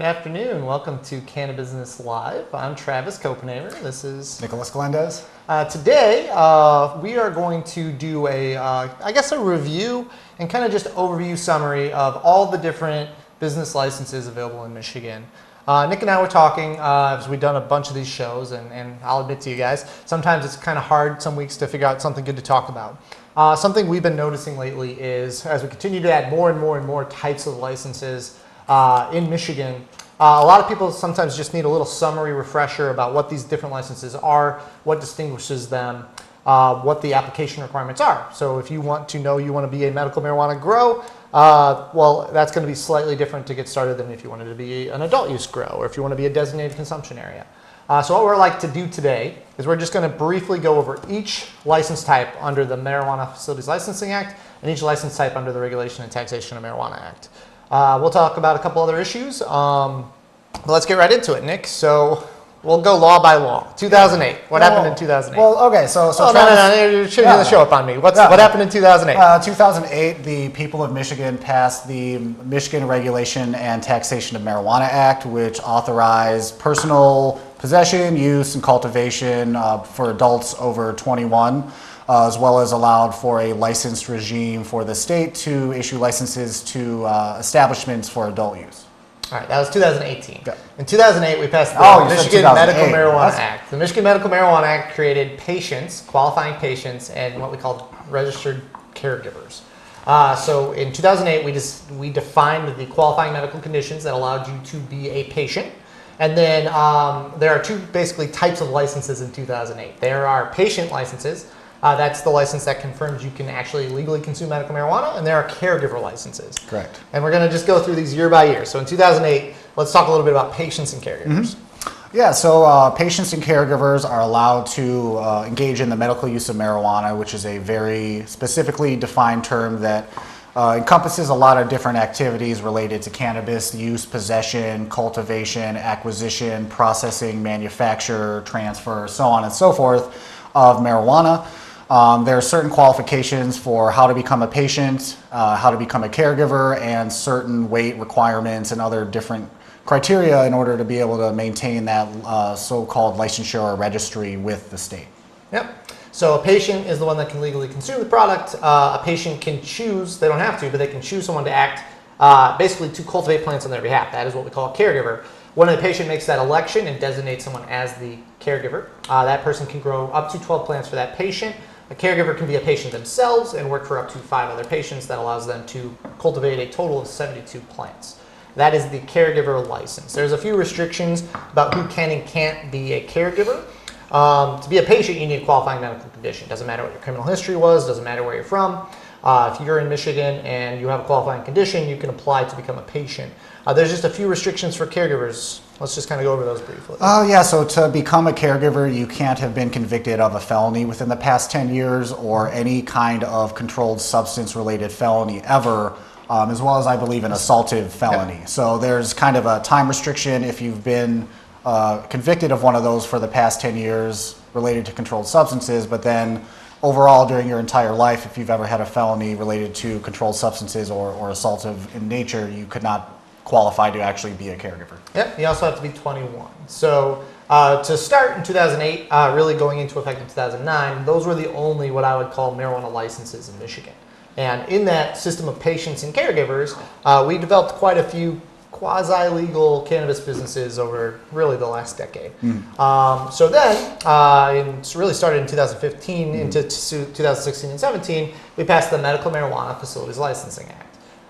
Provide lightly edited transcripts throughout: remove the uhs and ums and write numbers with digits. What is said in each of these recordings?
Good afternoon. Welcome to Cannabis Live. I'm Travis Copenhaver. This is Nicholas Galendez. Today, we are going to do a review and kind of just overview summary of all the different business licenses available in Michigan. Nick and I were talking as we've done a bunch of these shows, and I'll admit to you guys, sometimes it's kind of hard some weeks to figure out something good to talk about. Something we've been noticing lately is as we continue to add more and more types of licenses in Michigan, a lot of people sometimes just need a little summary refresher about what these different licenses are, what distinguishes them, what the application requirements are. So if you want to know you want to be a medical marijuana grow, well, that's going to be slightly different to get started than if you wanted to be an adult use grow or if you want to be a designated consumption area. So what we're like to do today is we're just going to briefly go over each license type under the Marijuana Facilities Licensing Act and each license type under the Regulation and Taxation of Marijuana Act. We'll talk about a couple other issues. But let's get right into it, Nick. So we'll go law by law. 2008. What happened in 2008? Well, okay, so Travis, no, you're shooting the show up on me. What happened in 2008? 2008, the people of Michigan passed the Michigan Regulation and Taxation of Marijuana Act, which authorized personal possession, use, and cultivation for adults over 21. As well as allowed for a licensed regime for the state to issue licenses to establishments for adult use. All right, that was 2018. Okay. In 2008, we passed the Michigan Medical Marijuana Act. The Michigan Medical Marijuana Act created patients, qualifying patients, and what we call registered caregivers. So in 2008, we defined the qualifying medical conditions that allowed you to be a patient. And then there are two basically types of licenses in 2008. There are patient licenses. That's the license that confirms you can actually legally consume medical marijuana, and there are caregiver licenses. Correct. And we're going to just go through these year by year. So in 2008, let's talk a little bit about patients and caregivers. Mm-hmm. Yeah, so patients and caregivers are allowed to engage in the medical use of marijuana, which is a very specifically defined term that encompasses a lot of different activities related to cannabis use, possession, cultivation, acquisition, processing, manufacture, transfer, so on and so forth of marijuana. There are certain qualifications for how to become a patient, how to become a caregiver, and certain weight requirements and other different criteria in order to be able to maintain that so-called licensure or registry with the state. Yep. So a patient is the one that can legally consume the product. A patient can choose, they don't have to, but they can choose someone to act basically to cultivate plants on their behalf. That is what we call a caregiver. When a patient makes that election and designates someone as the caregiver, that person can grow up to 12 plants for that patient. A caregiver can be a patient themselves and work for up to 5 other patients. That allows them to cultivate a total of 72 plants. That is the caregiver license. There's a few restrictions about who can and can't be a caregiver. To be a patient, you need a qualifying medical condition. Doesn't matter what your criminal history was, doesn't matter where you're from. If you're in Michigan and you have a qualifying condition, you can apply to become a patient. There's just a few restrictions for caregivers. Let's just kind of go over those briefly. Yeah, so to become a caregiver, you can't have been convicted of a felony within the past 10 years or any kind of controlled substance-related felony ever, as well as, I believe, an assaultive felony. Yep. So there's kind of a time restriction if you've been convicted of one of those for the past 10 years related to controlled substances, but then overall during your entire life, if you've ever had a felony related to controlled substances or assaultive in nature, you could not qualify to actually be a caregiver. Yep, you also have to be 21. So to start in 2008, really going into effect in 2009, those were the only what I would call marijuana licenses in Michigan. And in that system of patients and caregivers, we developed quite a few quasi-legal cannabis businesses over really the last decade. So then, it really started in 2015 into 2016 and 17, we passed the Medical Marijuana Facilities Licensing Act.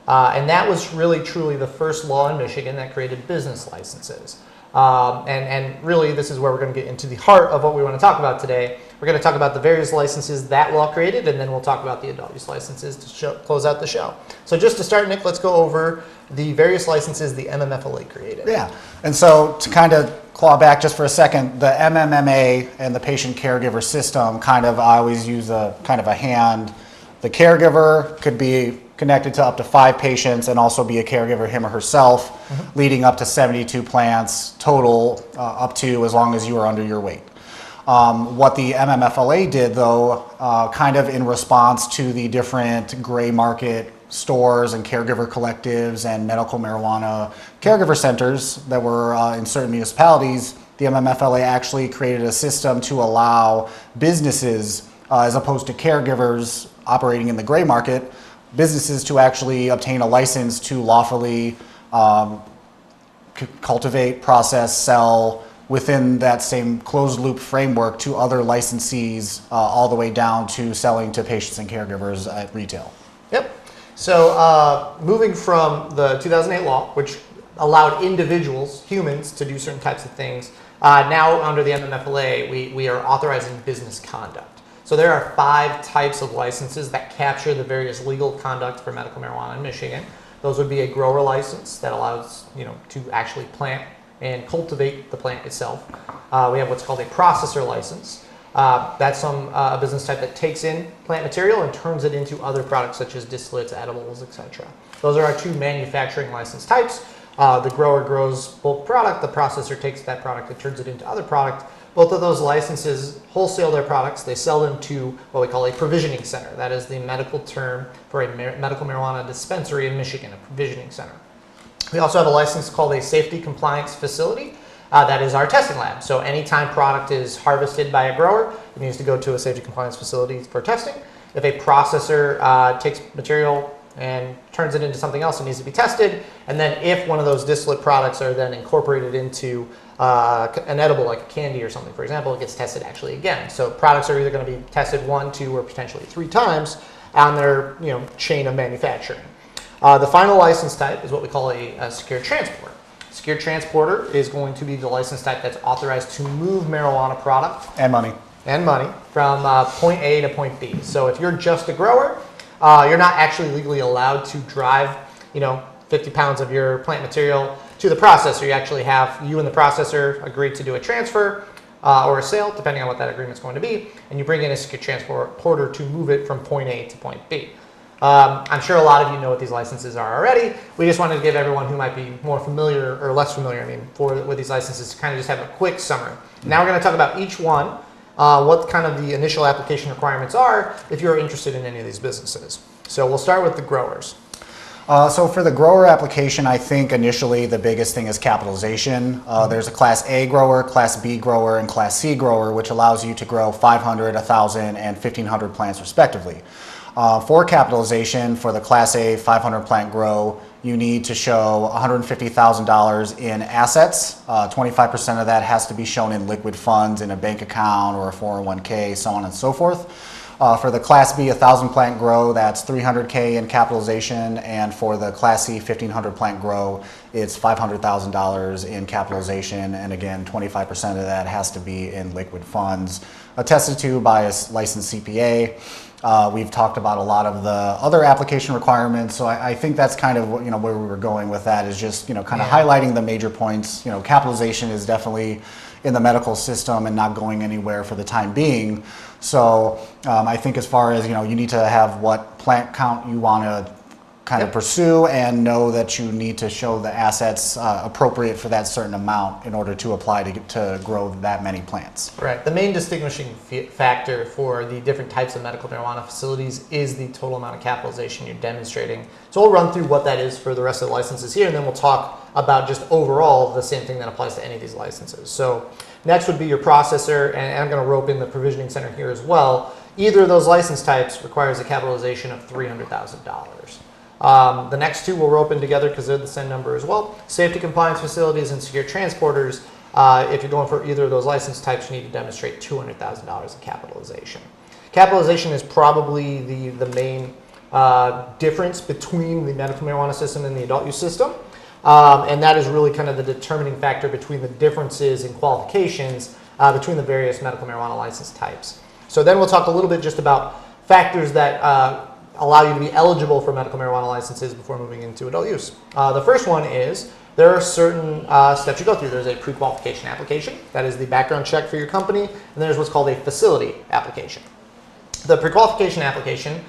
And that was really truly the first law in Michigan that created business licenses. And really this is where we're going to get into the heart of what we want to talk about today. We're going to talk about the various licenses that law created, and then we'll talk about the adult use licenses to close out the show. So just to start, Nick, let's go over the various licenses the MMFLA created. Yeah, and so to kind of claw back just for a second, the MMMA and the patient caregiver system I always use a kind of a hand. The caregiver could be connected to up to 5 patients and also be a caregiver him or herself, leading up to 72 plants total, up to as long as you are under your weight. What the MMFLA did, though, kind of in response to the different gray market stores and caregiver collectives and medical marijuana caregiver centers that were in certain municipalities, the MMFLA actually created a system to allow businesses, as opposed to caregivers operating in the gray market, businesses to actually obtain a license to lawfully cultivate, process, sell within that same closed loop framework to other licensees, all the way down to selling to patients and caregivers at retail. Yep. So moving from the 2008 law, which allowed individuals, humans, to do certain types of things, now under the MMFLA, we are authorizing business conduct. So there are 5 types of licenses that capture the various legal conduct for medical marijuana in Michigan. Those would be a grower license that allows to actually plant and cultivate the plant itself. We have what's called a processor license. That's a business type that takes in plant material and turns it into other products such as distillates, edibles, etc. Those are our 2 manufacturing license types. The grower grows bulk product, the processor takes that product and turns it into other product. Both of those licenses wholesale their products. They sell them to what we call a provisioning center. That is the medical term for a medical marijuana dispensary in Michigan, a provisioning center. We also have a license called a safety compliance facility. That is our testing lab. So anytime product is harvested by a grower, it needs to go to a safety compliance facility for testing. If a processor takes material and turns it into something else, it needs to be tested. And then if one of those distillate products are then incorporated into an edible like a candy or something, for example, it gets tested actually again. So products are either going to be tested 1, 2, or potentially 3 times on their chain of manufacturing. The final license type is what we call a secure transporter. Secure transporter is going to be the license type that's authorized to move marijuana product And money. from point A to point B. So if you're just a grower, you're not actually legally allowed to drive 50 pounds of your plant material to the processor. You actually have you and the processor agree to do a transfer or a sale, depending on what that agreement's going to be, and you bring in a secure transporter to move it from point A to point B. I'm sure a lot of you know what these licenses are already. We just wanted to give everyone who might be more familiar or less familiar, with these licenses, to kind of just have a quick summary. Now we're going to talk about each one, what kind of the initial application requirements are if you're interested in any of these businesses. So we'll start with the growers. So for the grower application, I think initially the biggest thing is capitalization. There's a Class A grower, Class B grower, and Class C grower, which allows you to grow 500, 1,000, and 1,500 plants respectively. For capitalization, for the Class A 500 plant grow, you need to show $150,000 in assets. 25% of that has to be shown in liquid funds in a bank account or a 401k, so on and so forth. For the Class B 1,000 plant grow, that's $300K in capitalization, and for the Class C 1,500 plant grow, it's $500,000 in capitalization, and again, 25% of that has to be in liquid funds, attested to by a licensed CPA. We've talked about a lot of the other application requirements, so I think that's kind of where we were going with that, is just kind of highlighting the major points. Capitalization is definitely in the medical system and not going anywhere for the time being. So I think as far as you need to have what plant count you want to kind of pursue and know that you need to show the assets appropriate for that certain amount in order to apply to grow that many plants. Right. The main distinguishing factor for the different types of medical marijuana facilities is the total amount of capitalization you're demonstrating. So we'll run through what that is for the rest of the licenses here, and then we'll talk about just overall the same thing that applies to any of these licenses. So next would be your processor, and I'm going to rope in the provisioning center here as well. Either of those license types requires a capitalization of $300,000. The next two we'll rope in together because they're the same number as well. Safety compliance facilities and secure transporters, if you're going for either of those license types, you need to demonstrate $200,000 in capitalization. Capitalization is probably the main difference between the medical marijuana system and the adult use system. And that is really kind of the determining factor between the differences in qualifications between the various medical marijuana license types. So then we'll talk a little bit just about factors that allow you to be eligible for medical marijuana licenses before moving into adult use. The first one is there are certain steps you go through. There's a pre-qualification application. That is the background check for your company. And there's what's called a facility application. The pre-qualification application,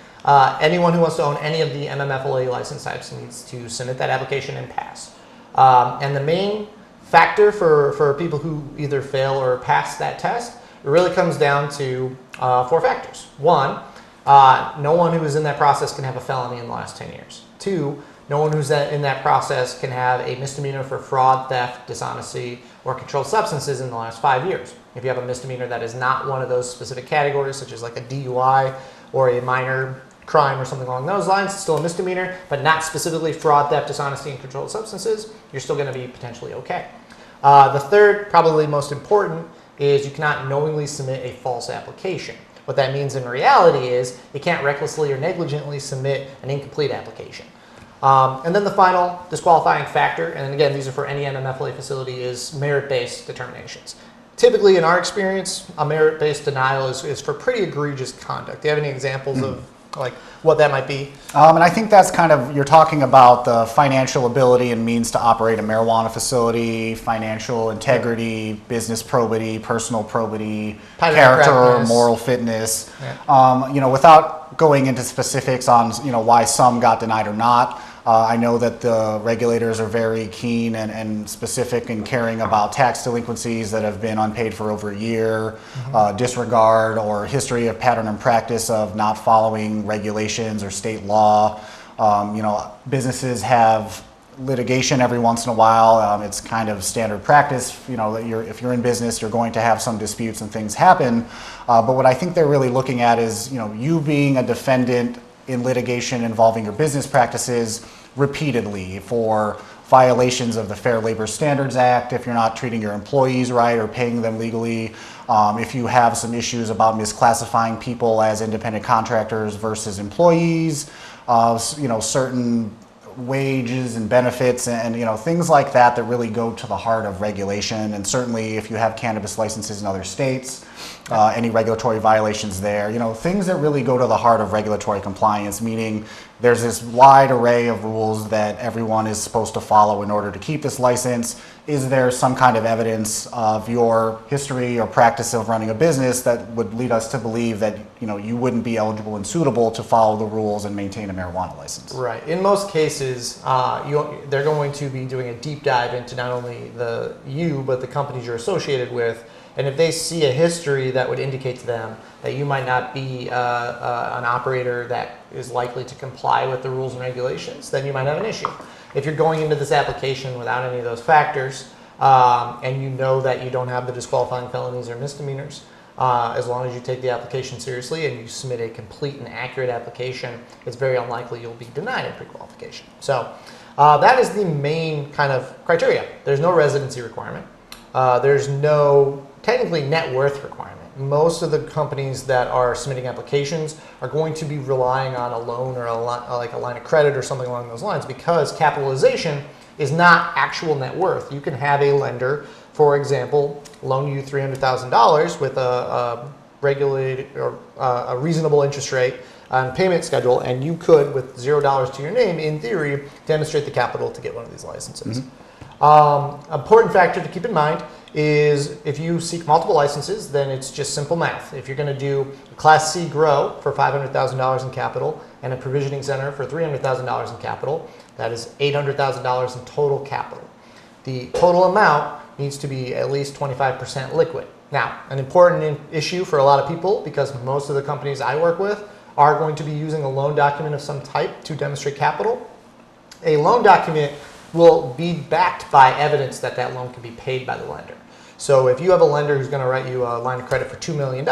anyone who wants to own any of the MMFLA license types needs to submit that application and pass. And the main factor for people who either fail or pass that test, it really comes down to 4 factors. One, No one who is in that process can have a felony in the last 10 years. 2, no one who's in that process can have a misdemeanor for fraud, theft, dishonesty, or controlled substances in the last 5 years. If you have a misdemeanor that is not one of those specific categories, such as like a DUI or a minor crime or something along those lines, it's still a misdemeanor, but not specifically fraud, theft, dishonesty, and controlled substances, you're still going to be potentially okay. The third, probably most important, is you cannot knowingly submit a false application. What that means in reality is you can't recklessly or negligently submit an incomplete application. And then the final disqualifying factor, and again, these are for any MMFLA facility, is merit-based determinations. Typically, in our experience, a merit-based denial is for pretty egregious conduct. Do you have any examples of like what that might be? And I think that's kind of, you're talking about the financial ability and means to operate a marijuana facility, financial integrity, business probity, personal probity, character, moral fitness. Yeah. Without going into specifics on, why some got denied or not, I know that the regulators are very keen and specific in caring about tax delinquencies that have been unpaid for over a year, disregard or history of pattern and practice of not following regulations or state law. Businesses have litigation every once in a while. It's kind of standard practice. If you're in business, you're going to have some disputes and things happen. But what I think they're really looking at is, you being a defendant in litigation involving your business practices repeatedly for violations of the Fair Labor Standards Act, if you're not treating your employees right or paying them legally, if you have some issues about misclassifying people as independent contractors versus employees, certain wages and benefits and things like that really go to the heart of regulation. And certainly if you have cannabis licenses in other states, any regulatory violations there, things that really go to the heart of regulatory compliance, meaning there's this wide array of rules that everyone is supposed to follow in order to keep this license. Is there some kind of evidence of your history or practice of running a business that would lead us to believe that you wouldn't be eligible and suitable to follow the rules and maintain a marijuana license? Right. In most cases, they're going to be doing a deep dive into not only you, but the companies you're associated with. And if they see a history that would indicate to them that you might not be an operator that is likely to comply with the rules and regulations, then you might have an issue. If you're going into this application without any of those factors, and you know that you don't have the disqualifying felonies or misdemeanors, as long as you take the application seriously and you submit a complete and accurate application, it's very unlikely you'll be denied a pre-qualification. So that is the main kind of criteria. There's no residency requirement. There's no technically net worth requirement. Most of the companies that are submitting applications are going to be relying on a loan or like a line of credit or something along those lines, because capitalization is not actual net worth. You can have a lender, for example, loan you $300,000 with a regulated or a reasonable interest rate and payment schedule, and you could, with $0 to your name, in theory, demonstrate the capital to get one of these licenses. Important factor to keep in mind is if you seek multiple licenses, then it's just simple math. If you're going to do a Class C grow for $500,000 in capital and a provisioning center for $300,000 in capital, that is $800,000 in total capital. The total amount needs to be at least 25% liquid. Now, an important issue for a lot of people, because most of the companies I work with are going to be using a loan document of some type to demonstrate capital. A loan document will be backed by evidence that that loan can be paid by the lender. So if you have a lender who's going to write you a line of credit for $2 million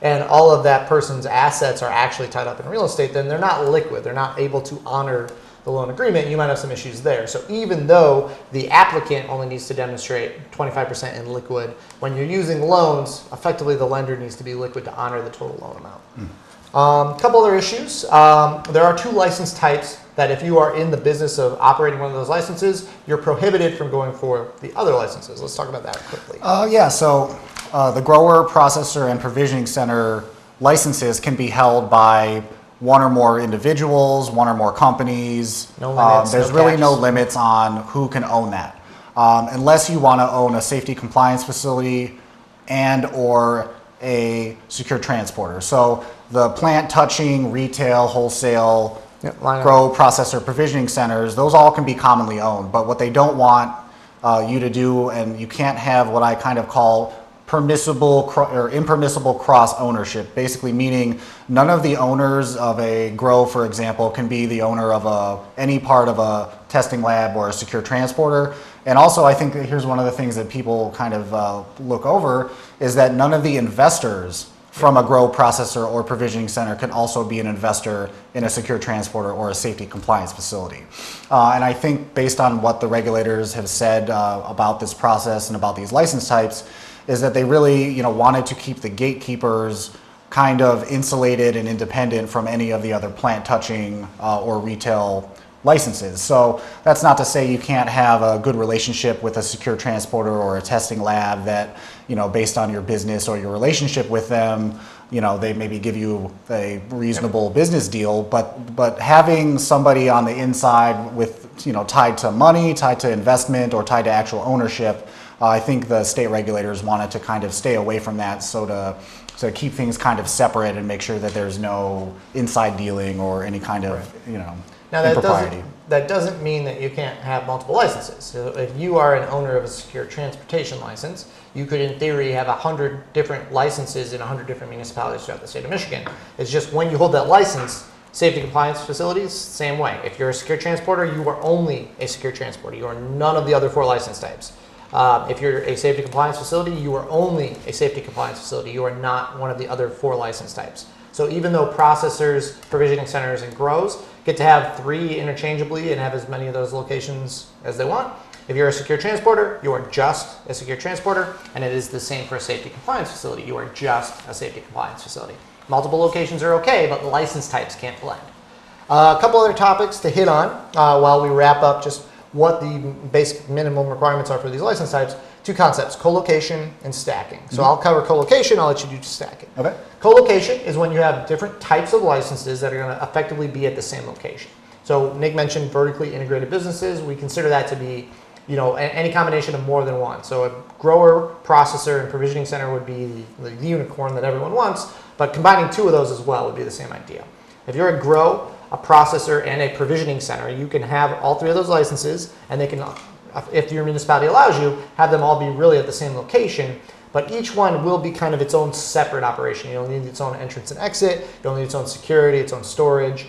and all of that person's assets are actually tied up in real estate, then they're not liquid. They're not able to honor the loan agreement. You might have some issues there. So even though the applicant only needs to demonstrate 25% in liquid, when you're using loans, effectively the lender needs to be liquid to honor the total loan amount. Couple other issues. There are 2 license types that if you are in the business of operating one of those licenses, you're prohibited from going for the other licenses. Let's talk about that quickly. So the grower, processor, and provisioning center licenses can be held by one or more individuals, one or more companies. No limits, there's really no limits on who can own that. Unless you want to own a safety compliance facility and or a secure transporter. So the plant touching, retail, wholesale, grow, processor, provisioning centers, those all can be commonly owned. But what they don't want you to do, and you can't have what I kind of call permissible or impermissible cross ownership, basically meaning none of the owners of a grow, for example, can be the owner of any part of a testing lab or a secure transporter. And also, I think that here's one of the things that people kind of look over is that none of the investors from a grow, processor, or provisioning center can also be an investor in a secure transporter or a safety compliance facility. And I think based on what the regulators have said about this process and about these license types, is that they really wanted to keep the gatekeepers kind of insulated and independent from any of the other plant touching or retail licenses. So that's not to say you can't have a good relationship with a secure transporter or a testing lab that, based on your business or your relationship with them, they maybe give you a reasonable business deal, but having somebody on the inside with, tied to money, tied to investment, or tied to actual ownership, I think the state regulators wanted to kind of stay away from that, so to keep things kind of separate and make sure that there's no inside dealing or any kind of, Now impropriety. that doesn't mean that you can't have multiple licenses. So if you are an owner of a secure transportation license, you could in theory have 100 different licenses in 100 different municipalities throughout the state of Michigan. It's just when you hold that license, safety compliance facilities, same way. If you're a secure transporter, you are only a secure transporter. You are none of the other 4 license types. If you're a safety compliance facility, you are only a safety compliance facility. You are not one of the other 4 license types. So even though processors, provisioning centers, and grows get to have 3 interchangeably and have as many of those locations as they want, if you're a secure transporter, you are just a secure transporter, and it is the same for a safety compliance facility. You are just a safety compliance facility. Multiple locations are okay, but license types can't blend. A couple other topics to hit on while we wrap up just what the basic minimum requirements are for these license types. 2 concepts, colocation and stacking. So I'll cover colocation, I'll let you do stacking. Okay. Colocation is when you have different types of licenses that are going to effectively be at the same location. So Nick mentioned vertically integrated businesses. We consider that to be any combination of more than one. So a grower, processor, and provisioning center would be the unicorn that everyone wants, but combining 2 of those as well would be the same idea. If you're a grow, a processor, and a provisioning center, you can have all 3 of those licenses, and they can, if your municipality allows you, have them all be really at the same location, but each one will be kind of its own separate operation. You'll need its own entrance and exit, you'll need its own security, its own storage.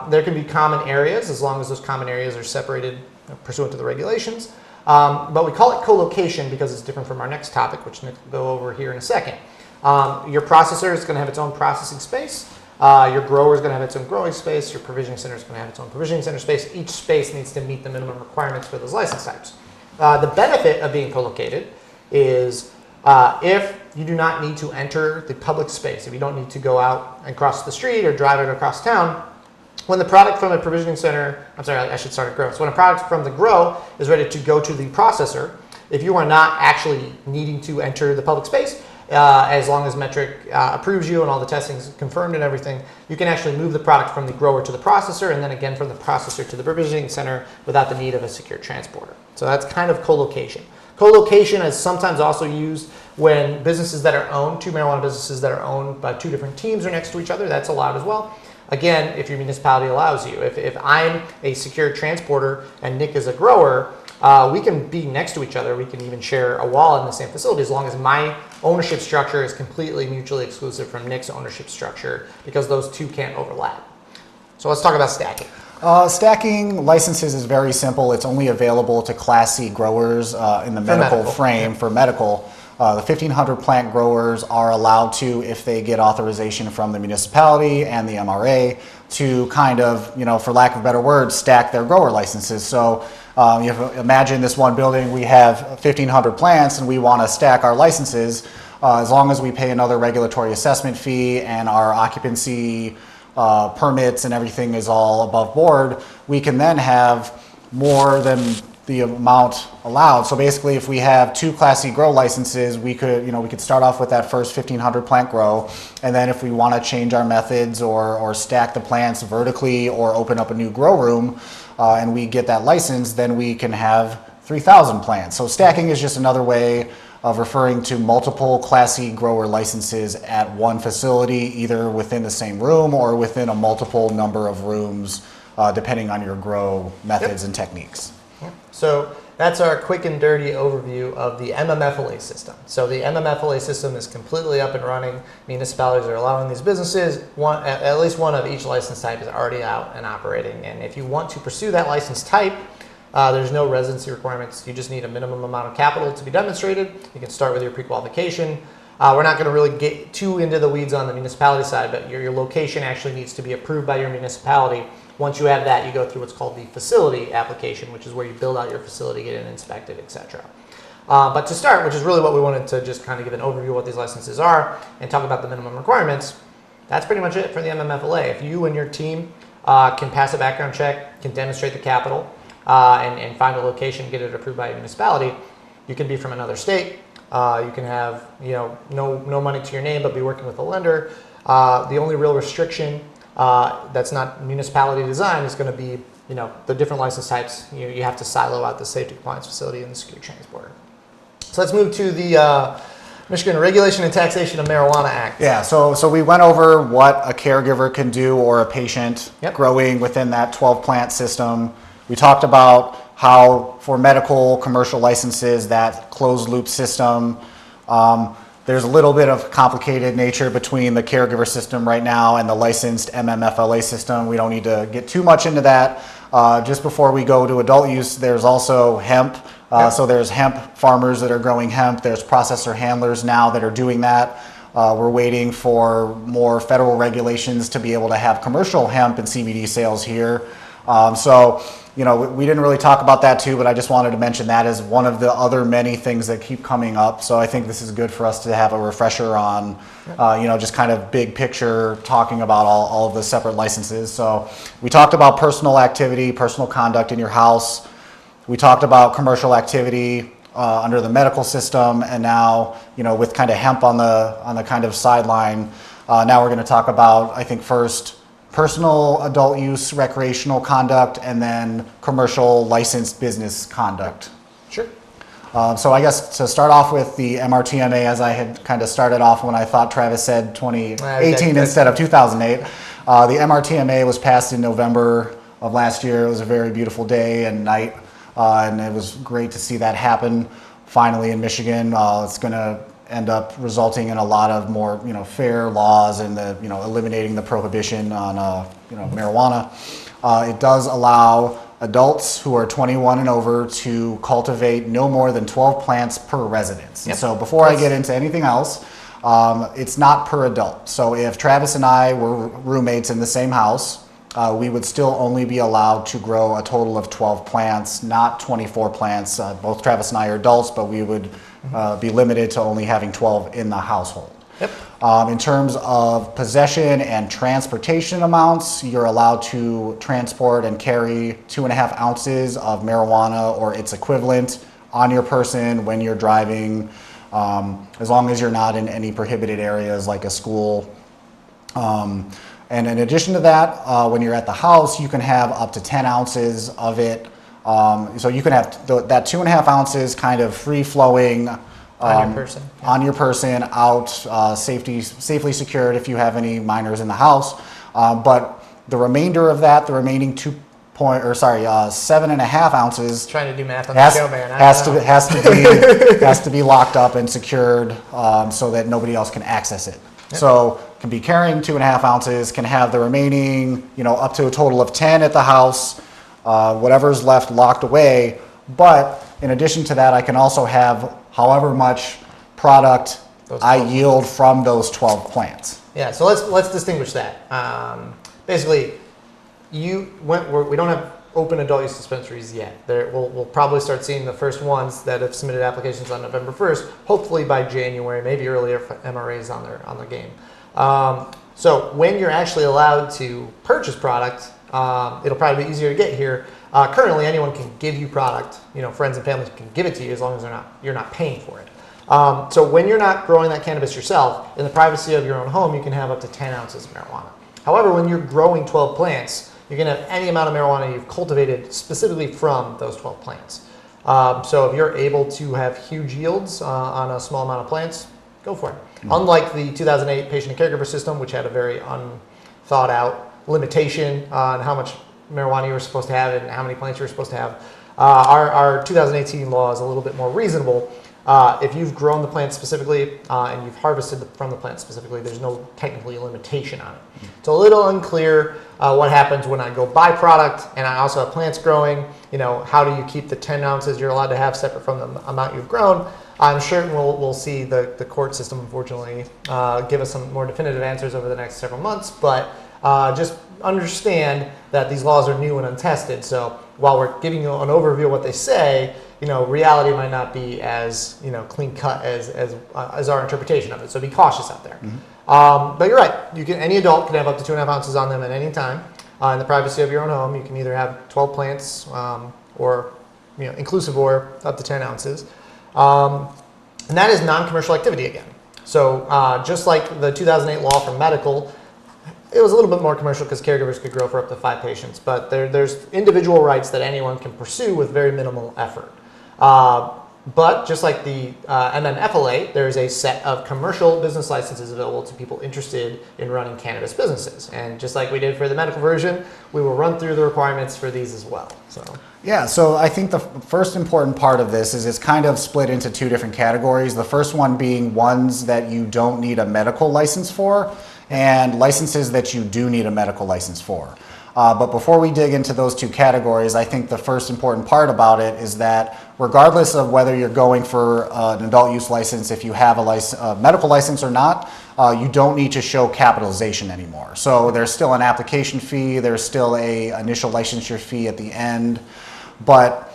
There can be common areas as long as those common areas are separated pursuant to the regulations. But we call it co-location because it's different from our next topic, which Nick will go over here in a second. Your processor is going to have its own processing space. Your grower is going to have its own growing space. Your provisioning center is going to have its own provisioning center space. Each space needs to meet the minimum requirements for those license types. The benefit of being co-located is if you do not need to enter the public space, if you don't need to go out and cross the street or drive it across town, when the product from a provisioning center, I should start at grow. So when a product from the grow is ready to go to the processor, if you are not actually needing to enter the public space, as long as Metric approves you and all the testing is confirmed and everything, you can actually move the product from the grower to the processor and then again from the processor to the provisioning center without the need of a secure transporter. So that's kind of co-location. Co-location is sometimes also used when businesses that are owned, 2 marijuana businesses that are owned by 2 different teams are next to each other. That's allowed as well. Again, if your municipality allows you. If I'm a secure transporter and Nick is a grower, we can be next to each other. We can even share a wall in the same facility as long as my ownership structure is completely mutually exclusive from Nick's ownership structure because those 2 can't overlap. So let's talk about stacking. Stacking licenses is very simple. It's only available to Class C growers in the medical frame for medical. The 1,500 plant growers are allowed to, if they get authorization from the municipality and the MRA, to kind of, for lack of a better word, stack their grower licenses. So you imagine this one building, we have 1,500 plants and we want to stack our licenses. As long as we pay another regulatory assessment fee and our occupancy permits and everything is all above board, we can then have more than the amount allowed. So basically, if we have 2 Class C grow licenses, we could start off with that first 1,500 plant grow, and then if we want to change our methods or stack the plants vertically or open up a new grow room, and we get that license, then we can have 3,000 plants. So stacking is just another way of referring to multiple Class C grower licenses at one facility, either within the same room or within a multiple number of rooms, depending on your grow methods and techniques. So that's our quick and dirty overview of the MMFLA system. So the MMFLA system is completely up and running. Municipalities are allowing these businesses. At least one of each license type is already out and operating. And if you want to pursue that license type, there's no residency requirements. You just need a minimum amount of capital to be demonstrated. You can start with your pre-qualification. We're not going to really get too into the weeds on the municipality side, but your location actually needs to be approved by your municipality. Once you have that, you go through what's called the facility application, which is where you build out your facility, get it inspected, etc. But to start, which is really what we wanted to just kind of give an overview of what these licenses are and talk about the minimum requirements, that's pretty much it for the MMFLA. If you and your team can pass a background check, can demonstrate the capital, and find a location, get it approved by a municipality, you can be from another state. You can have no money to your name, but be working with a lender. The only real restriction that's not municipality design is going to be the different license types. You have to silo out the safety compliance facility and the secure transporter. So let's move to the Michigan Regulation and Taxation of Marijuana Act. Yeah, so we went over what a caregiver can do or a patient Yep. growing within that 12 plant system. We talked about how for medical commercial licenses, that closed loop system, there's a little bit of complicated nature between the caregiver system right now and the licensed MMFLA system. We don't need to get too much into that. Just before we go to adult use, there's also hemp. So there's hemp farmers that are growing hemp. There's processor handlers now that are doing that. We're waiting for more federal regulations to be able to have commercial hemp and CBD sales here. We didn't really talk about that too, but I just wanted to mention that as one of the other many things that keep coming up. So I think this is good for us to have a refresher on, just kind of big picture talking about all of the separate licenses. So we talked about personal activity, personal conduct in your house. We talked about commercial activity under the medical system, and now, with kind of hemp on the kind of sideline, now we're going to talk about, I think first, personal adult use recreational conduct, and then commercial licensed business conduct. Sure. So I guess to start off with the MRTMA, as I had kind of started off when I thought Travis said 2018 instead of 2008, the MRTMA was passed in November of last year. It was a very beautiful day and night, and it was great to see that happen finally in Michigan. It's going to end up resulting in a lot of more, fair laws and eliminating the prohibition on, marijuana. It does allow adults who are 21 and over to cultivate no more than 12 plants per residence. Yep. So before I get into anything else, it's not per adult. So if Travis and I were roommates in the same house, we would still only be allowed to grow a total of 12 plants, not 24 plants. Both Travis and I are adults, but we would be limited to only having 12 in the household. Yep. In terms of possession and transportation amounts, you're allowed to transport and carry 2.5 ounces of marijuana or its equivalent on your person when you're driving, as long as you're not in any prohibited areas like a school. And in addition to that, when you're at the house, you can have up to 10 ounces of it. So you can have that 2.5 ounces kind of free flowing On your person. Yeah. on your person, out, safely secured if you have any minors in the house. But the remainder of that, the remaining 7.5 ounces Trying to do math on the show, man. has to be locked up and secured so that nobody else can access it. Yep. So can be carrying 2.5 ounces, can have the remaining, up to a total of 10 at the house, whatever's left locked away. But in addition to that, I can also have however much product I yield from those 12 plants. Yeah, so let's distinguish that. Basically, we don't have open adult use dispensaries yet. We'll probably start seeing the first ones that have submitted applications on November 1st, hopefully by January, maybe earlier if MRA's on their game. So when you're actually allowed to purchase product, it'll probably be easier to get here. Currently, anyone can give you product. Friends and family can give it to you as long as you're not paying for it. So when you're not growing that cannabis yourself, in the privacy of your own home, you can have up to 10 ounces of marijuana. However, when you're growing 12 plants, you can have any amount of marijuana you've cultivated specifically from those 12 plants. So if you're able to have huge yields on a small amount of plants, go for it. Mm-hmm. Unlike the 2008 patient and caregiver system, which had a very unthought out limitation on how much marijuana you were supposed to have and how many plants you were supposed to have. Our 2018 law is a little bit more reasonable. If you've grown the plant specifically and you've harvested from the plant specifically, there's no technically limitation on it. It's a little unclear what happens when I go buy product and I also have plants growing. How do you keep the 10 ounces you're allowed to have separate from the amount you've grown? I'm sure we'll see the court system, unfortunately, give us some more definitive answers over the next several months. But just understand that these laws are new and untested. So while we're giving you an overview of what they say, reality might not be as clean cut as our interpretation of it. So be cautious out there. But you're right. Any adult can have up to 2.5 ounces on them at any time in the privacy of your own home. You can either have 12 plants or inclusive or up to 10 ounces. And that is non-commercial activity again. So just like the 2008 law for medical, it was a little bit more commercial because caregivers could grow for up to 5 patients. But there's individual rights that anyone can pursue with very minimal effort. But just like the MMFLA, there's a set of commercial business licenses available to people interested in running cannabis businesses. And just like we did for the medical version, we will run through the requirements for these as well. Yeah, so I think the first important part of this is it's kind of split into 2 different categories. The first one being ones that you don't need a medical license for, and licenses that you do need a medical license for. But before we dig into those 2 categories, I think the first important part about it is that regardless of whether you're going for an adult use license, if you have a medical license or not, you don't need to show capitalization anymore. So there's still an application fee, there's still a initial licensure fee at the end, but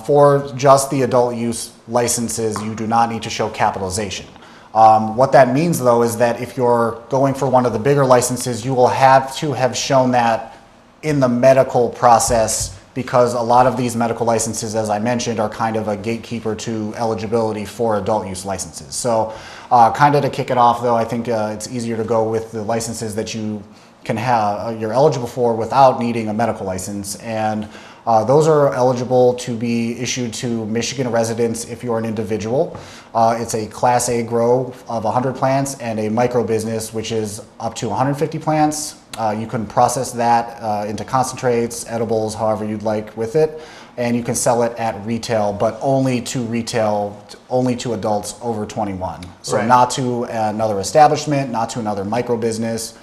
for just the adult use licenses, you do not need to show capitalization. What that means though is that if you're going for one of the bigger licenses, you will have to have shown that in the medical process, because a lot of these medical licenses, as I mentioned, are kind of a gatekeeper to eligibility for adult use licenses. So kind of to kick it off though, I think it's easier to go with the licenses that you can have, you're eligible for without needing a medical license. And those are eligible to be issued to Michigan residents if you're an individual. It's a Class A grow of 100 plants and a micro business, which is up to 150 plants. You can process that into concentrates, edibles, however you'd like with it. And you can sell it at retail, but only to adults over 21. So Right. not to another establishment, not to another micro business,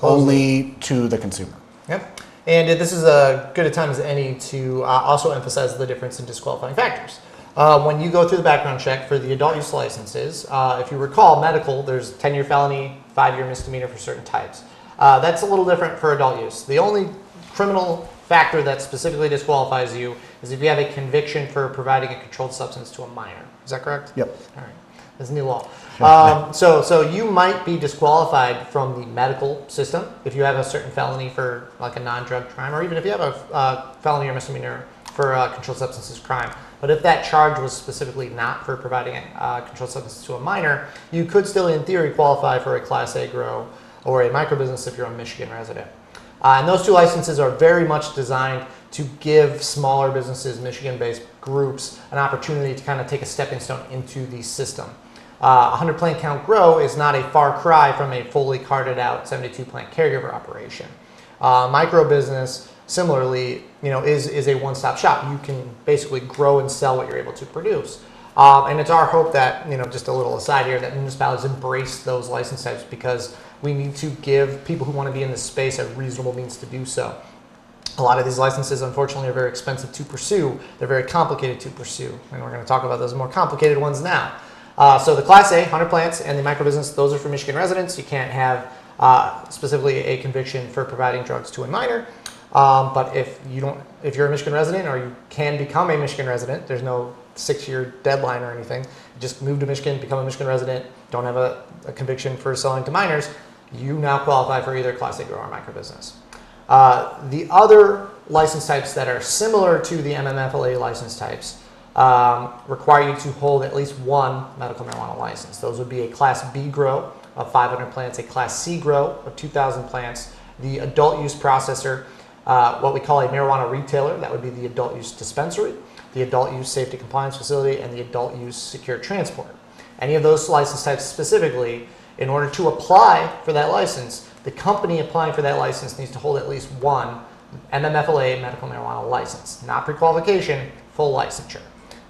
only to the consumer. Yep. And this is as good a time as any to also emphasize the difference in disqualifying factors. When you go through the background check for the adult use licenses, if you recall, medical, there's 10-year felony, 5-year misdemeanor for certain types. That's a little different for adult use. The only criminal factor that specifically disqualifies you is if you have a conviction for providing a controlled substance to a minor. Is that correct? Yep. All right. That's a new law. So you might be disqualified from the medical system if you have a certain felony for like a non-drug crime, or even if you have a felony or misdemeanor for a controlled substances crime. But if that charge was specifically not for providing a controlled substance to a minor, you could still, in theory, qualify for a Class A grow or a micro business if you're a Michigan resident. And those 2 licenses are very much designed to give smaller businesses, Michigan-based groups, an opportunity to kind of take a stepping stone into the system. 100 plant count grow is not a far cry from a fully carted out 72 plant caregiver operation. Micro business, similarly, is a one-stop shop. You can basically grow and sell what you're able to produce. And it's our hope that, just a little aside here, that municipalities embrace those license types, because we need to give people who want to be in this space a reasonable means to do so. A lot of these licenses, unfortunately, are very expensive to pursue. They're very complicated to pursue. And we're going to talk about those more complicated ones now. So the Class A, 100 plants, and the micro business, those are for Michigan residents. You can't have specifically a conviction for providing drugs to a minor. But if you're a Michigan resident, or you can become a Michigan resident, there's no 6-year deadline or anything. You just move to Michigan, become a Michigan resident, don't have a conviction for selling to minors, you now qualify for either Class A grow or micro business. The other license types that are similar to the MMFLA license types require you to hold at least one medical marijuana license. Those would be a Class B grow of 500 plants, a Class C grow of 2,000 plants, the adult use processor, what we call a marijuana retailer, that would be the adult use dispensary, the adult use safety compliance facility, and the adult use secure transport. Any of those license types specifically, in order to apply for that license, the company applying for that license needs to hold at least one MMFLA medical marijuana license, not pre-qualification, full licensure.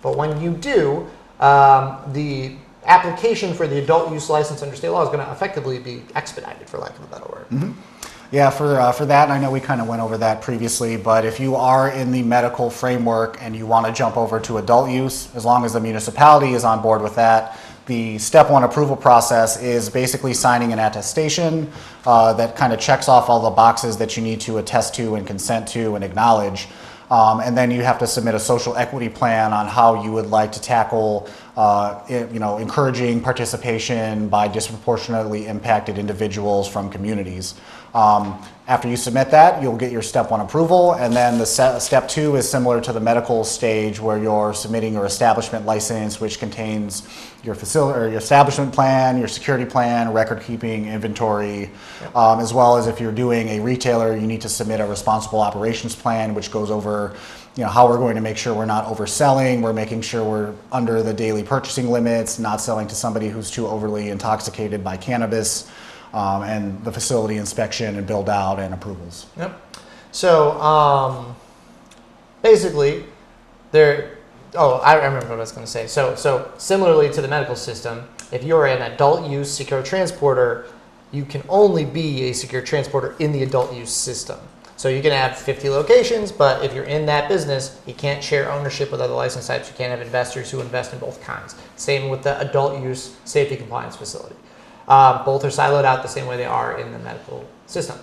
But when you do, the application for the adult use license under state law is going to effectively be expedited, for lack of a better word. Mm-hmm. Yeah, for that, and I know we kind of went over that previously, but if you are in the medical framework and you want to jump over to adult use, as long as the municipality is on board with that, the step one approval process is basically signing an attestation that kind of checks off all the boxes that you need to attest to and consent to and acknowledge. And then you have to submit a social equity plan on how you would like to tackle encouraging participation by disproportionately impacted individuals from communities. After you submit that, you'll get your step one approval, and then the step two is similar to the medical stage, where you're submitting your establishment license, which contains your facility or your establishment plan, your security plan, record keeping, inventory, as well as if you're doing a retailer, you need to submit a responsible operations plan, which goes over how we're going to make sure we're not overselling, we're making sure we're under the daily purchasing limits, not selling to somebody who's too overly intoxicated by cannabis, and the facility inspection and build out and approvals. Yep. So basically, I remember what I was going to say. So similarly to the medical system, if you're an adult use secure transporter, you can only be a secure transporter in the adult use system. So you can have 50 locations, but if you're in that business, you can't share ownership with other license types. You can't have investors who invest in both kinds. Same with the adult use safety compliance facility. Both are siloed out the same way they are in the medical system.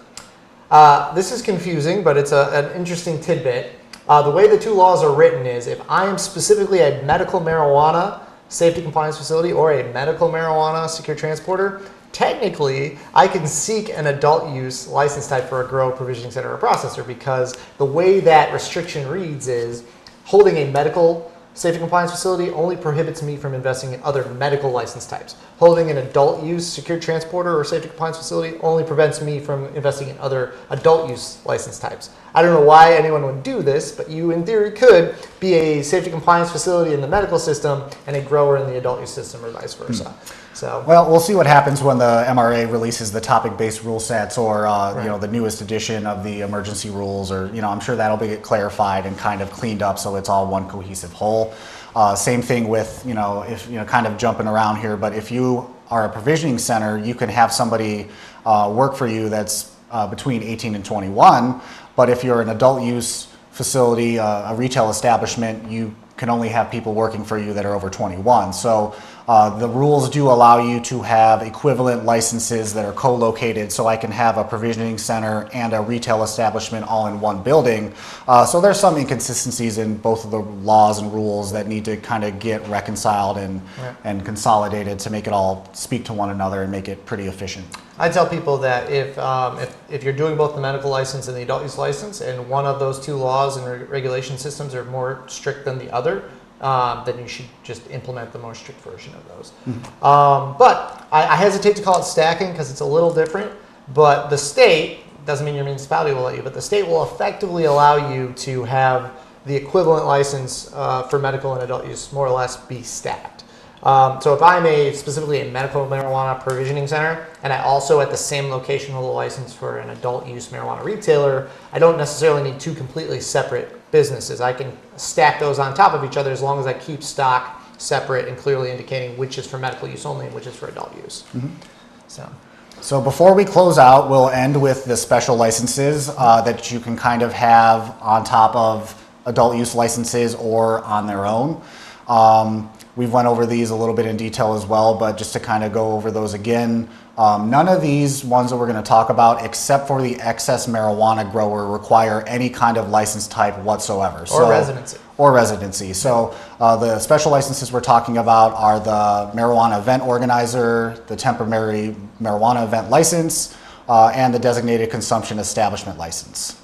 This is confusing, but it's an interesting tidbit. The way the two laws are written is if I am specifically a medical marijuana safety compliance facility or a medical marijuana secure transporter, technically I can seek an adult use license type for a grow, provisioning center, or processor, because the way that restriction reads is holding a medical safety compliance facility only prohibits me from investing in other medical license types. Holding an adult use secured transporter or safety compliance facility only prevents me from investing in other adult use license types. I don't know why anyone would do this, but you in theory could be a safety compliance facility in the medical system and a grower in the adult use system, or vice versa. So, well, we'll see what happens when the MRA releases the topic-based rule sets, or the newest edition of the emergency rules, or I'm sure that'll be clarified and kind of cleaned up so it's all one cohesive whole. Same thing with if kind of jumping around here, but if you are a provisioning center, you can have somebody work for you that's between 18 and 21. But if you're an adult use facility, a retail establishment, you can only have people working for you that are over 21. So the rules do allow you to have equivalent licenses that are co-located, so I can have a provisioning center and a retail establishment all in one building. So there's some inconsistencies in both of the laws and rules that need to kind of get reconciled and consolidated to make it all speak to one another and make it pretty efficient. I tell people that if you're doing both the medical license and the adult use license, and one of those two laws and regulation systems are more strict than the other, then you should just implement the more strict version of those. Mm-hmm. But I hesitate to call it stacking because it's a little different. But the state, doesn't mean your municipality will let you, but the state will effectively allow you to have the equivalent license for medical and adult use more or less be stacked. So if I'm specifically a medical marijuana provisioning center, and I also at the same location hold a license for an adult use marijuana retailer, I don't necessarily need two completely separate businesses. I can stack those on top of each other as long as I keep stock separate and clearly indicating which is for medical use only and which is for adult use. Mm-hmm. So before we close out, we'll end with the special licenses that you can kind of have on top of adult use licenses or on their own. We've went over these a little bit in detail as well, but just to kind of go over those again, none of these ones that we're going to talk about, except for the excess marijuana grower, require any kind of license type whatsoever. Or residency. So the special licenses we're talking about are the marijuana event organizer, the temporary marijuana event license, and the designated consumption establishment license.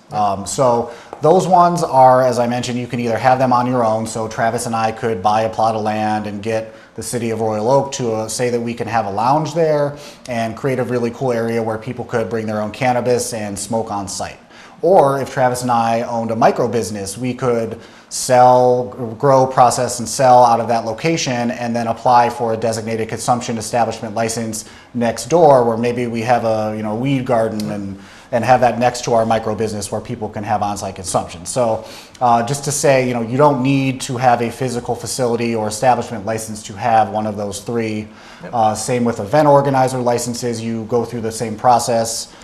So those ones are, as I mentioned, you can either have them on your own. So Travis and I could buy a plot of land and get the city of Royal Oak to say that we can have a lounge there and create a really cool area where people could bring their own cannabis and smoke on site. Or if Travis and I owned a micro business, we could sell, grow, process, and sell out of that location and then apply for a designated consumption establishment license next door, where maybe we have a weed garden and have that next to our micro business where people can have on-site consumption. So just to say, you don't need to have a physical facility or establishment license to have one of those three. Yep. Same with event organizer licenses. You go through the same process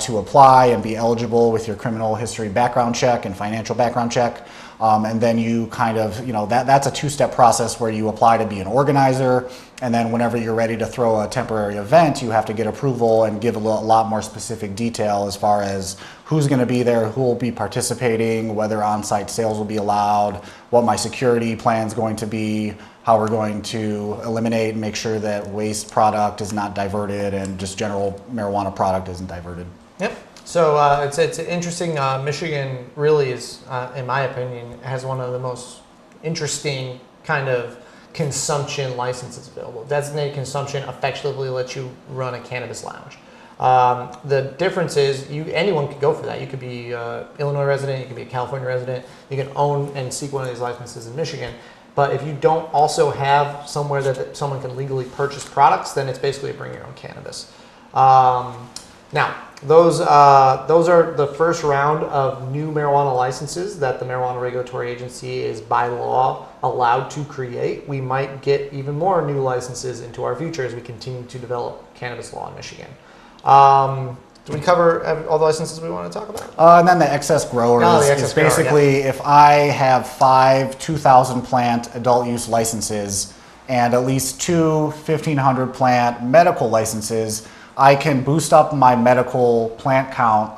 to apply and be eligible with your criminal history background check and financial background check. And then you kind of, that's a two-step process where you apply to be an organizer, and then whenever you're ready to throw a temporary event, you have to get approval and give a lot more specific detail as far as who's going to be there, who will be participating, whether on-site sales will be allowed, what my security plan is going to be, how we're going to eliminate and make sure that waste product is not diverted and just general marijuana product isn't diverted. Yep. So it's interesting. Michigan really is, in my opinion, has one of the most interesting kind of consumption licenses available. Designated consumption effectively lets you run a cannabis lounge. The difference is anyone could go for that. You could be Illinois resident, you could be a California resident, you can own and seek one of these licenses in Michigan. But if you don't also have somewhere that someone can legally purchase products, then it's basically bring your own cannabis. Now, those are the first round of new marijuana licenses that the Marijuana Regulatory Agency is by law allowed to create. We might get even more new licenses into our future as we continue to develop cannabis law in Michigan. Did we cover all the licenses we want to talk about? And then the excess growers is basically if I have 5 2,000 plant adult use licenses and at least 2 1,500 plant medical licenses, I can boost up my medical plant count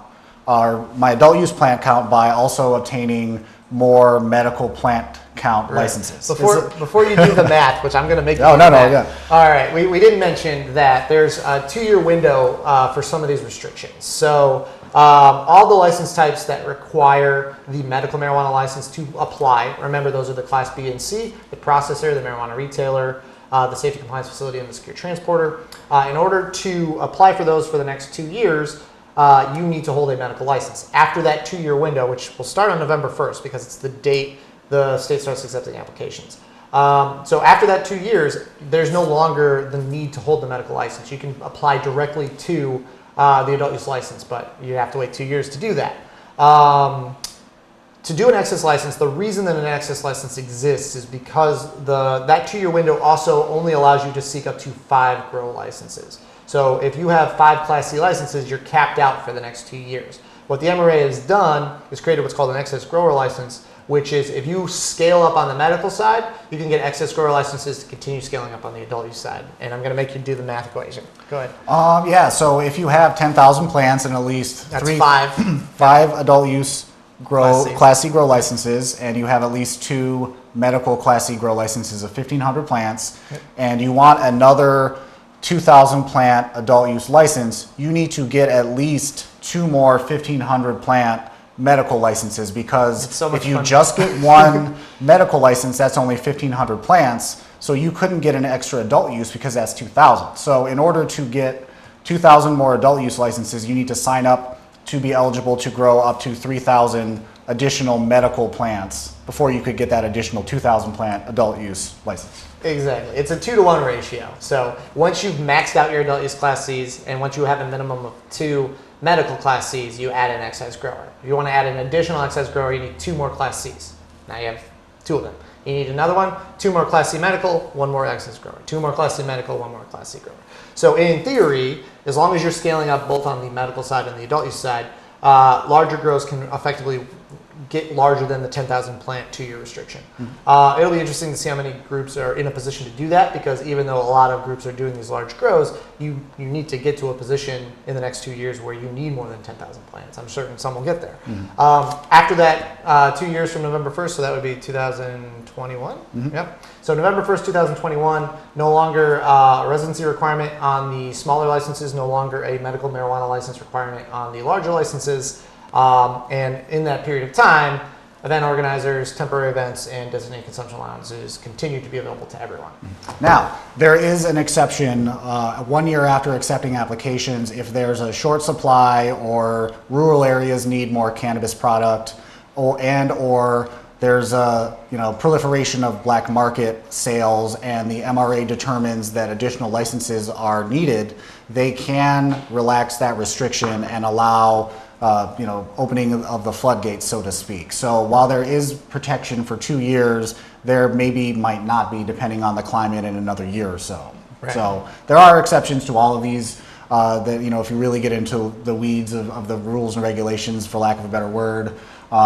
or my adult use plant count by also obtaining more medical plant count licenses. Before you do the math, which I'm going to make you do the math. Yeah. All right, we didn't mention that there's a 2-year window for some of these restrictions. So all the license types that require the medical marijuana license to apply, remember those are the Class B and C, the processor, the marijuana retailer, the safety compliance facility, and the secure transporter. In order to apply for those for the next 2 years, you need to hold a medical license. After that 2-year window, which will start on November 1st because it's the date the state starts accepting applications. So after that 2 years, there's no longer the need to hold the medical license. You can apply directly to the adult use license, but you have to wait 2 years to do that. To do an excess license, the reason that an excess license exists is because that 2-year window also only allows you to seek up to 5 grow licenses. So if you have 5 Class C licenses, you're capped out for the next 2 years. What the MRA has done is created what's called an excess grower license, which is if you scale up on the medical side, you can get excess grower licenses to continue scaling up on the adult use side. And I'm going to make you do the math equation. Go ahead. Yeah, so if you have 10,000 plants and at least 5 adult use Class C grow licenses, and you have at least 2 medical Class C grow licenses of 1,500 plants, and you want another 2,000 plant adult use license, you need to get at least 2 more 1,500 plant medical licenses, because if you just get one medical license, that's only 1,500 plants, so you couldn't get an extra adult use because that's 2,000. So in order to get 2,000 more adult use licenses, you need to sign up to be eligible to grow up to 3,000 additional medical plants before you could get that additional 2,000 plant adult use license. Exactly. It's a 2-to-1 ratio. So once you've maxed out your adult use Class Cs and once you have a minimum of 2 medical Class Cs, you add an excess grower. If you want to add an additional excess grower, you need 2 more Class Cs. Now you have 2 of them. You need another one, 2 more Class C medical, 1 more excess grower. 2 more Class C medical, 1 more Class C grower. So in theory, as long as you're scaling up both on the medical side and the adult use side, larger grows can effectively get larger than the 10,000 plant 2-year restriction. It'll be interesting to see how many groups are in a position to do that, because even though a lot of groups are doing these large grows, you need to get to a position in the next 2 years where you need more than 10,000 plants. I'm certain some will get there. After that 2 years from November 1st, so that would be 2021. Yep. So November 1st, 2021, no longer a residency requirement on the smaller licenses, no longer a medical marijuana license requirement on the larger licenses. And in that period of time, event organizers, temporary events, and designated consumption lounges continue to be available to everyone. Now, there is an exception 1 year after accepting applications if there's a short supply or rural areas need more cannabis product, or there's a proliferation of black market sales, and the MRA determines that additional licenses are needed, they can relax that restriction and allow opening of the floodgates, so to speak. So while there is protection for 2 years, there might not be, depending on the climate, in another year or so. Right. So there are exceptions to all of these. That if you really get into the weeds of the rules and regulations, for lack of a better word.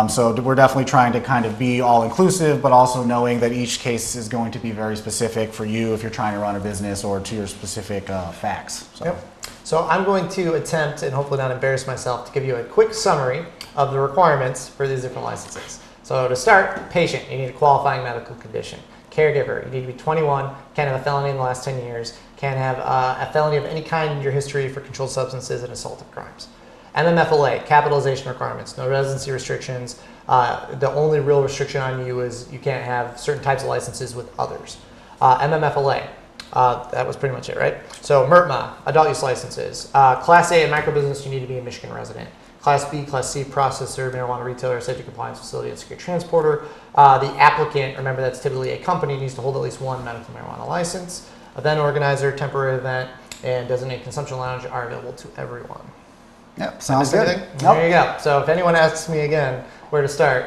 So we're definitely trying to kind of be all inclusive, but also knowing that each case is going to be very specific for you if you're trying to run a business or to your specific facts. So. Yep. So I'm going to attempt, and hopefully not embarrass myself, to give you a quick summary of the requirements for these different licenses. So to start, patient, you need a qualifying medical condition. Caregiver, you need to be 21, can't have a felony in the last 10 years, can't have a felony of any kind in your history for controlled substances and assaultive crimes. MMFLA, capitalization requirements, no residency restrictions. The only real restriction on you is you can't have certain types of licenses with others. MMFLA, that was pretty much it, right? So MRTMA, adult use licenses. Class A and microbusiness, you need to be a Michigan resident. Class B, Class C, processor, marijuana retailer, safety compliance facility, and secure transporter. The applicant, remember that's typically a company, needs to hold at least one medical marijuana license. Event organizer, temporary event, and designated consumption lounge are available to everyone. Yep, sounds good. Nope. There you go. So if anyone asks me again where to start,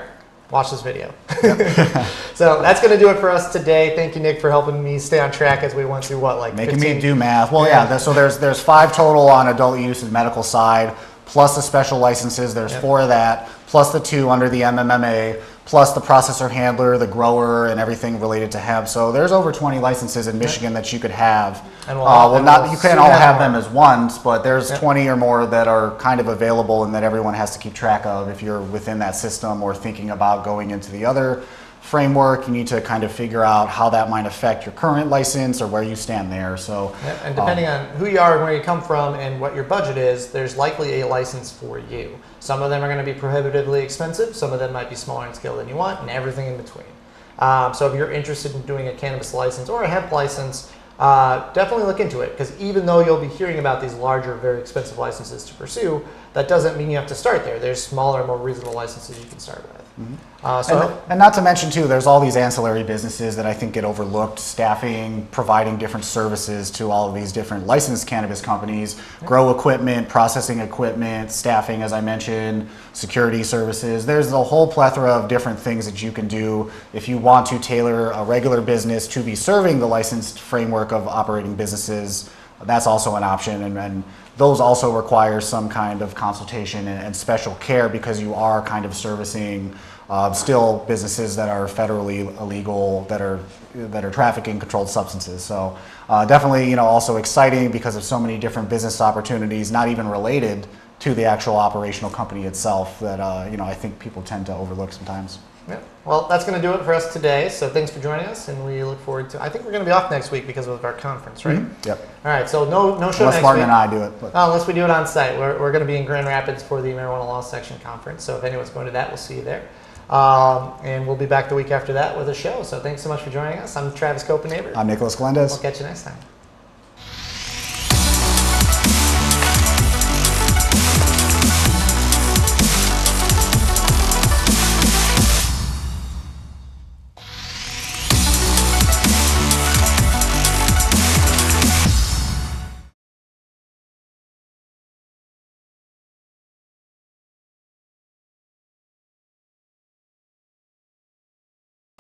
watch this video. Yep. So that's going to do it for us today. Thank you, Nick, for helping me stay on track as we went through making 15? Me do math. Well, yeah. So there's 5 total on adult use and medical side, plus the special licenses. There's 4 of that, plus the 2 under the MMMA, plus the processor handler, the grower, and everything related to hemp. So there's over 20 licenses in Michigan that you could have. And you can't all have them as ones, but there's 20 or more that are kind of available and that everyone has to keep track of. If you're within that system or thinking about going into the other framework, you need to kind of figure out how that might affect your current license or where you stand there. So, and depending on who you are and where you come from and what your budget is, there's likely a license for you. Some of them are going to be prohibitively expensive. Some of them might be smaller in scale than you want, and everything in between. So if you're interested in doing a cannabis license or a hemp license, definitely look into it, because even though you'll be hearing about these larger, very expensive licenses to pursue, that doesn't mean you have to start there. There's smaller, more reasonable licenses you can start with. Mm-hmm. And not to mention too, there's all these ancillary businesses that I think get overlooked: staffing, providing different services to all of these different licensed cannabis companies, grow equipment, processing equipment, staffing, as I mentioned, security services. There's a whole plethora of different things that you can do if you want to tailor a regular business to be serving the licensed framework of operating businesses. That's also an option, and those also require some kind of consultation and special care, because you are kind of servicing still businesses that are federally illegal, that are trafficking controlled substances. So definitely, also exciting because of so many different business opportunities, not even related to the actual operational company itself, that I think people tend to overlook sometimes. Yeah. Well, that's going to do it for us today. So thanks for joining us, and we look forward to. I think we're going to be off next week because of our conference, right? Mm-hmm. Yep. All right. So no show unless next week. Martin and I do it. But. Unless we do it on site. We're going to be in Grand Rapids for the Marijuana Law Section Conference. So if anyone's going to that, we'll see you there. And we'll be back the week after that with a show. So thanks so much for joining us. I'm Travis Copenaber. I'm Nicholas Galendez. We'll catch you next time.